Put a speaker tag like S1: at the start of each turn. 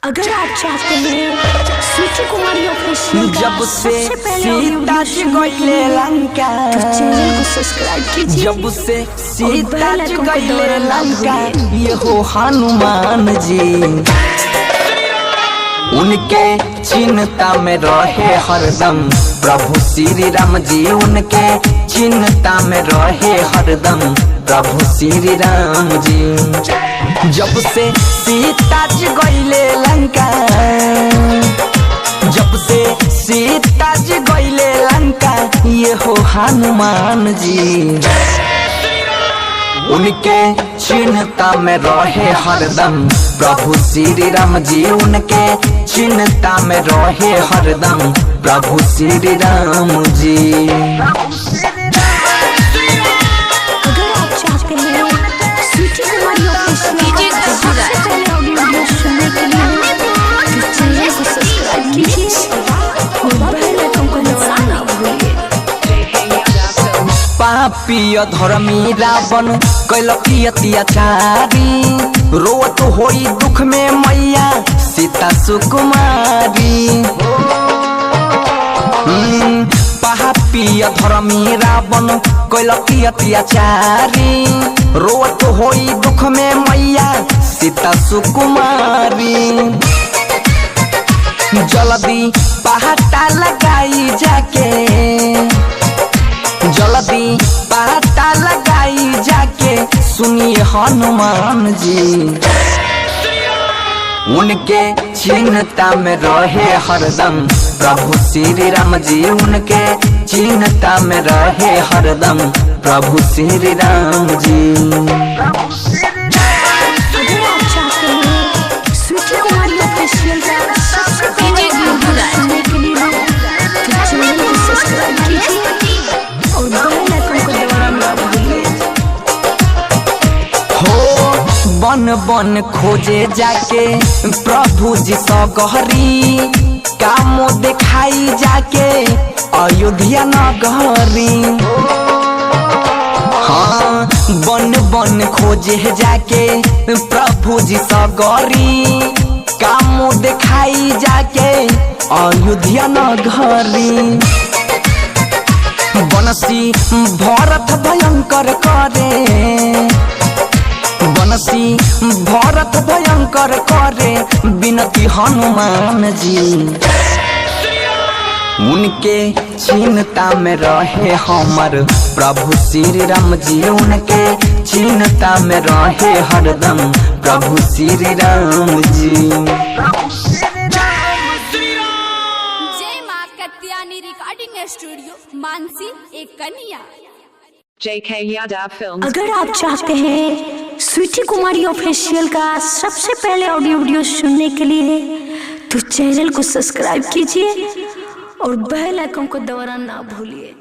S1: अगर आप चाहते हैं स्वीटी कुमारी ऑफिशियल
S2: जब से सीता जी गइले लंका,
S1: तो चैनल को सब्सक्राइब कीजिए।
S2: जब से सीता जी गइले लंका, ये हो हनुमान जी उनके चिंता में रहे हरदम। प्रभु श्री राम जी उनके चिंता में रहे हरदम। प्रभु श्री राम जी जब से सीता जी गइले लंका, जब से सीता जी गइले लंका, ये हो हनुमान जी उनके चिंता में रहे हरदम। प्रभु श्री राम जी उनके चिंता में रहे हरदम। प्रभु श्री राम जी
S1: अगर आप चाहते हैं स्वीटी कुमारी ऑफिशियल ऑडियो सुनने के लिए तो चैनल को सब्सक्राइब कीजिए और बेल आइकन को दबाना ना भूलिए।
S2: पापी धर्मी रावण कैलकी अत्याचारी, रोत होई दुख में मैया सीता सुकुमारी। पापी धर्मी रावण कैलकी अत्याचारी, रोत होई दुख में मैया सीता सुकुमारी। जल्दी पहाटा लगाई जाके, जल्दी पता लगाई जाके, सुनिए हनुमान जी उनके चिंता में रहे हरदम। प्रभु श्री राम जी उनके चिंता में रहे हरदम। प्रभु श्री राम जी
S1: अगर आप चाहते हैं स्वीटी कुमारी ऑफिशियल सबसे पहले वीडियो सुनने के लिए तो चैनल को सब्सक्राइब कीजिए और बेल आइकन को दबाना ना भूलिए।
S2: हो बन बन खोजे जाके प्रभु जी सगहरी, कामो दिखाई जाके अयोध्या नगरी। हाँ बन बन खोजे जाके प्रभु जी सगरी, कामो दिखाई जाके अयोध्या नगरी। बनसी भरत भयंकर करे, बनसी भरत भयंकर करे विनती हनुमान जी उनके चिंता में रहे हमर। प्रभु श्री राम जी उनके चिंता में रहे हरदम। प्रभु श्री राम जी
S3: जय मां कत्यानी रिकॉर्डिंग स्टूडियो मानसी एक कन्या।
S4: JK Yadav Films।
S1: अगर आप चाहते हैं स्वीटी कुमारी ऑफिशियल का सबसे पहले ऑडियो वीडियो सुनने के लिए तो चैनल को सब्सक्राइब कीजिए और बेल आइकन को दबाना ना भूलिए।